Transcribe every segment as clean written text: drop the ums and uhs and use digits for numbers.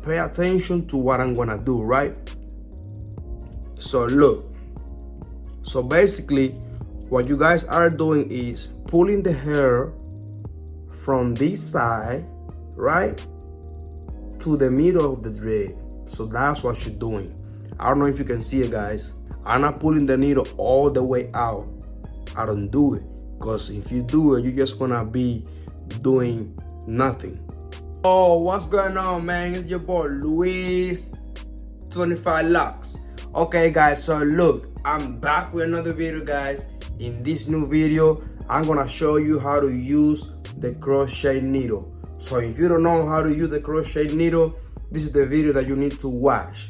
pay attention to what I'm gonna do, right? So look, so basically what you guys are doing is pulling the hair from this side, right, to the middle of the dread. So that's what you're doing. I don't know if you can see it, guys. I'm not pulling the needle all the way out. I don't do it, because if you do it, you're just gonna be doing nothing. Oh, what's going on, man? It's your boy Luis 25 Locs. Okay, guys, so look, I'm back with another video, guys. In this new video, I'm gonna show you how to use the crochet needle. So if you don't know how to use the crochet needle, this is the video that you need to watch.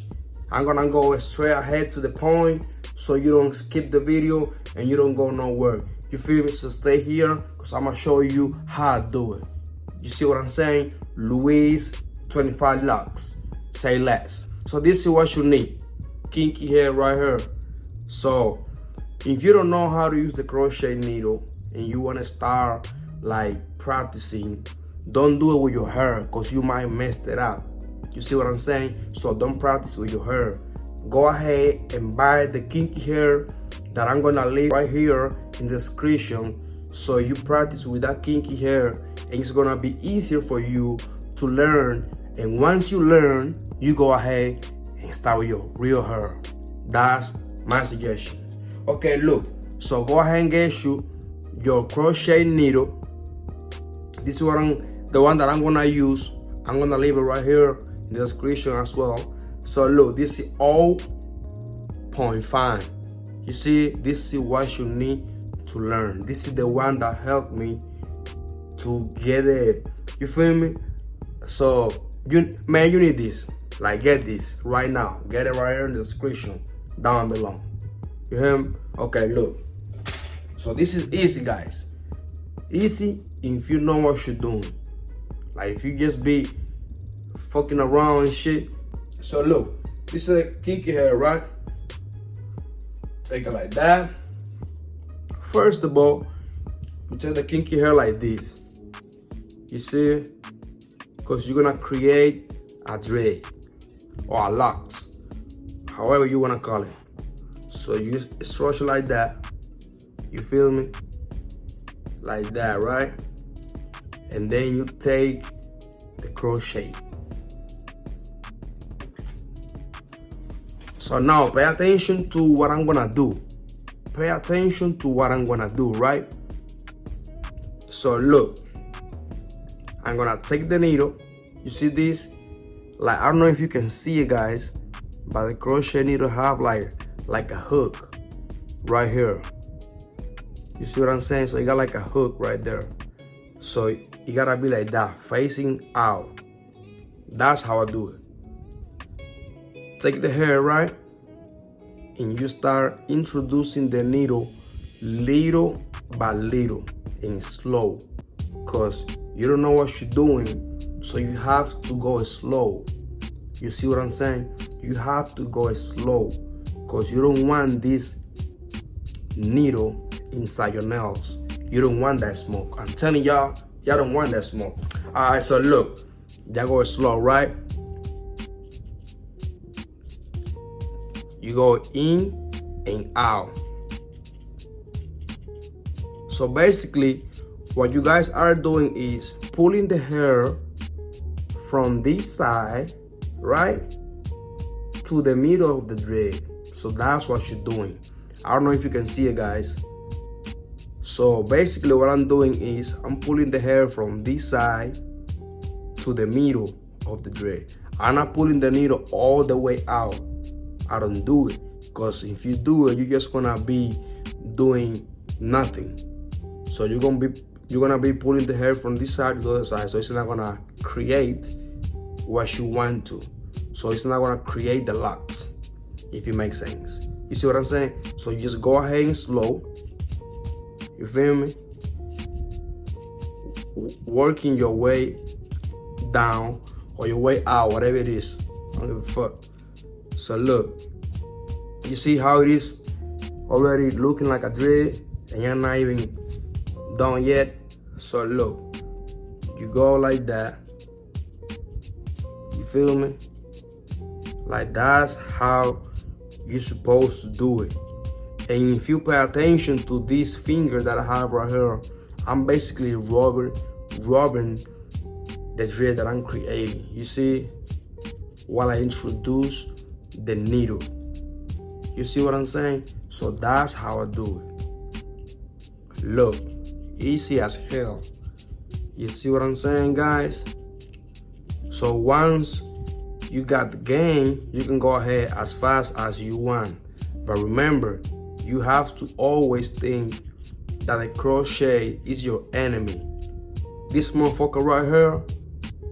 I'm gonna go straight ahead to the point so you don't skip the video and you don't go nowhere. You feel me? So stay here because I'm gonna show you how to do it. You see what I'm saying? Luis 25 Locs. Say less. So this is what you need. Kinky hair right here. So if you don't know how to use the crochet needle and you want to start like practicing, don't do it with your hair because you might mess it up. You see what I'm saying? So don't practice with your hair. Go ahead and buy the kinky hair that I'm gonna leave right here in the description, so you practice with that kinky hair and it's gonna be easier for you to learn. And once you learn, you go ahead and start with your real hair. That's my suggestion. Okay, look, so go ahead and get you your crochet needle. This is the one that I'm gonna use. I'm gonna leave it right here in the description as well. So look, this is 0.5. You see, this is what you need to learn. This is the one that helped me to get it. You feel me? So you need this. Like, get this right now. Get it right here in the description down below. You hear me? Okay, look. So this is easy, guys. Easy if you know what you're doing. Like, if you just be fucking around and shit. So look, this is a kinky hair, right? Take it like that. First of all, you take the kinky hair like this. You see? Because you're gonna create a dread or a locks, however you wanna call it. So you structure like that. You feel me? Like that, right? And then you take the crochet. So now pay attention to what I'm gonna do. Pay attention to what I'm gonna do, right? So look, I'm gonna take the needle. You see this? Like, I don't know if you can see it, guys, but the crochet needle have like a hook right here. You see what I'm saying? So you got like a hook right there. So you gotta be like that, facing out. That's how I do it. Take the hair, right? And you start introducing the needle little by little and slow. Because you don't know what you're doing, so you have to go slow. You see what I'm saying? You have to go slow because you don't want this needle inside your nails. You don't want that smoke. I'm telling y'all, y'all don't want that smoke. All right, so look, y'all go slow, right? You go in and out. So basically, what you guys are doing is pulling the hair from this side, right, to the middle of the dread. So that's what you're doing. I don't know if you can see it, guys. So basically what I'm doing is I'm pulling the hair from this side to the middle of the dread. I'm not pulling the needle all the way out. I don't do it, because if you do it, you're just gonna be doing nothing. So you're gonna be pulling the hair from this side to the other side. So it's not gonna create what you want to. So it's not gonna create the locks, if it makes sense. You see what I'm saying? So you just go ahead and slow. You feel me? Working your way down or your way out, whatever it is. I don't give a fuck. So look, you see how it is already looking like a dread and you're not even done yet. So look, you go like that. You feel me? Like that's how you're supposed to do it. And if you pay attention to this finger that I have right here, I'm basically rubbing the dread that I'm creating. You see, while I introduce the needle. You see what I'm saying? So that's how I do it. Look, easy as hell. You see what I'm saying, guys? So once you got the game, you can go ahead as fast as you want. But remember, you have to always think that the crochet is your enemy. This motherfucker right here,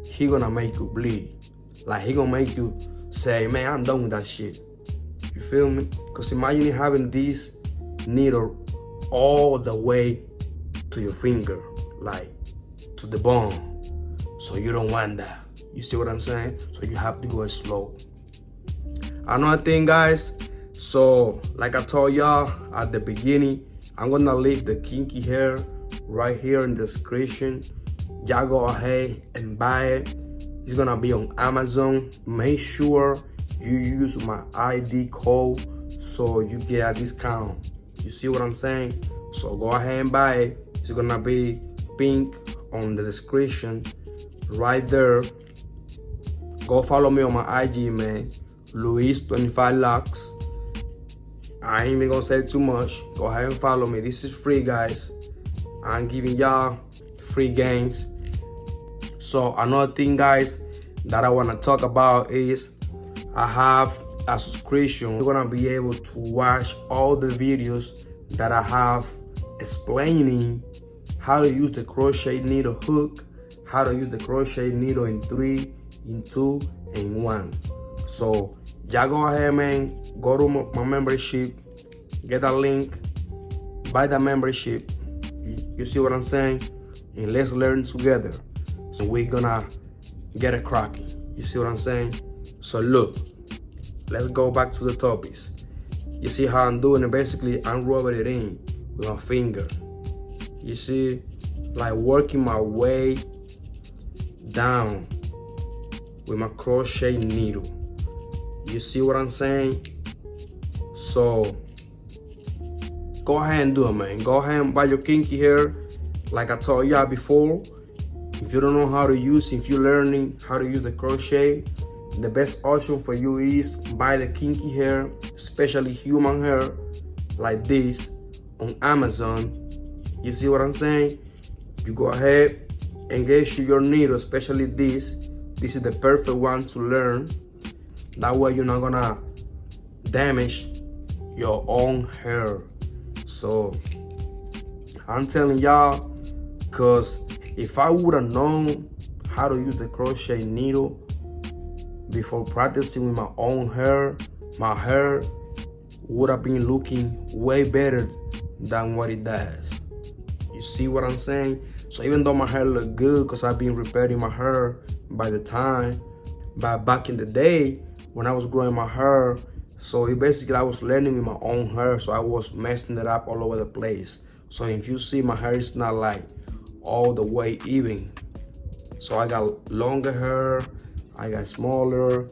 he gonna make you bleed. Like he gonna make you say, man, I'm done with that shit. You feel me? Because imagine having this needle all the way to your finger, like to the bone. So you don't want that. You see what I'm saying? So you have to go slow. Another thing, guys, so like I told y'all at the beginning, I'm gonna leave the kinky hair right here in the description. Y'all go ahead and buy it. It's gonna be on Amazon. Make sure you use my ID code so you get a discount. You see what I'm saying? So go ahead and buy it. It's gonna be pink on the description right there. Go follow me on my IG, man. Luis25Locs. I ain't even gonna say too much. Go ahead and follow me. This is free, guys. I'm giving y'all free games. So another thing, guys, that I wanna talk about is I have a subscription. You're gonna be able to watch all the videos that I have explaining how to use the crochet needle hook, how to use the crochet needle in 3, in 2, and 1. So y'all go ahead, man, go to my membership, get a link, buy the membership. You see what I'm saying? And let's learn together. So we're gonna get it cracking. You see what I'm saying? So look, let's go back to the topics. You see how I'm doing it? Basically, I'm rubbing it in with my finger. You see, like working my way down with my crochet needle. You see what I'm saying? So go ahead and do it, man. Go ahead and buy your kinky hair. Like I told y'all before, if you don't know how to use, if you're learning how to use the crochet, the best option for you is buy the kinky hair, especially human hair like this on Amazon. You see what I'm saying? You go ahead and get your needle, especially this. This is the perfect one to learn. That way you're not gonna damage your own hair. So I'm telling y'all, cause if I would have known how to use the crochet needle before practicing with my own hair, my hair would have been looking way better than what it does. You see what I'm saying? So even though my hair look good, because I've been repairing my hair by the time, but back in the day when I was growing my hair, so it basically I was learning with my own hair, so I was messing it up all over the place. So if you see, my hair is not like all the way even. So I got longer hair, I got smaller,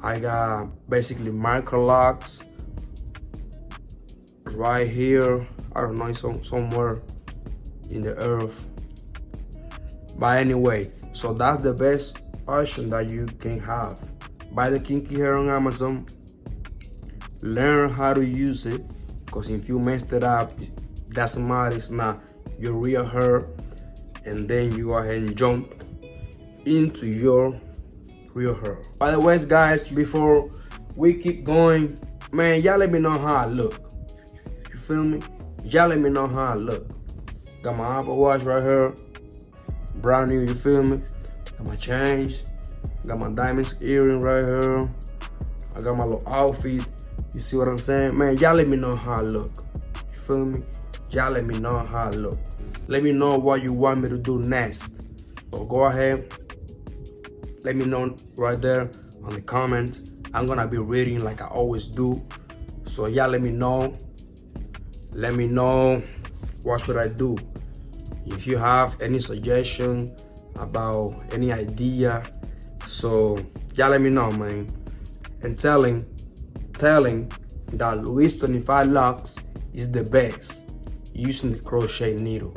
I got basically micro locks right here. I don't know, somewhere in the earth. But anyway, so that's the best option that you can have. Buy the kinky hair on Amazon, learn how to use it, because if you messed it up, it doesn't matter, it's not your real hair. And then you go ahead and jump into your real hair. By the way, guys, before we keep going, man, y'all let me know how I look. You feel me? Y'all let me know how I look. Got my Apple Watch right here, brand new, you feel me? Got my chains, got my diamonds earring right here. I got my little outfit. You see what I'm saying? Man, y'all let me know how I look. You feel me? Y'all let me know how I look. Let me know what you want me to do next. So go ahead, let me know right there on the comments. I'm gonna be reading like I always do. So y'all let me know. Let me know what should I do. If you have any suggestion about any idea So y'all let me know, man. And telling that Louis 25 Locs is the best using the crochet needle.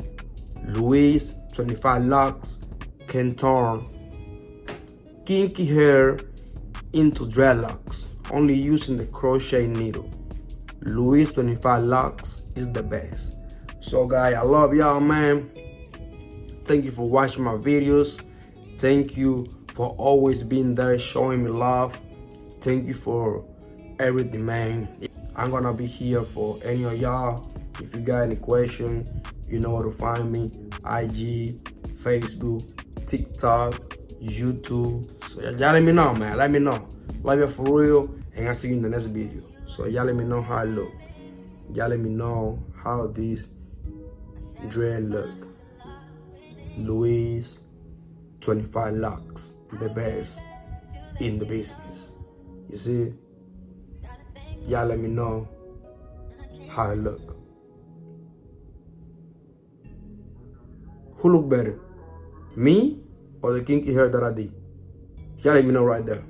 Louis 25 Locs can turn kinky hair into dreadlocks only using the crochet needle. Louis 25 Locs is the best. So guys, I love y'all, man. Thank you for watching my videos. Thank you for always being there, showing me love. Thank you for everything, man. I'm gonna be here for any of y'all. If you got any questions, you know where to find me. IG, Facebook, TikTok, YouTube. So y'all let me know, man. Let me know. Love you for real. And I'll see you in the next video. So y'all let me know how I look. Y'all let me know how this dread look. Louis 25 Locs, the best in the business. You see? Y'all let me know how I look. Who look better? Me or the kinky hair that I did? Y'all let me know right there.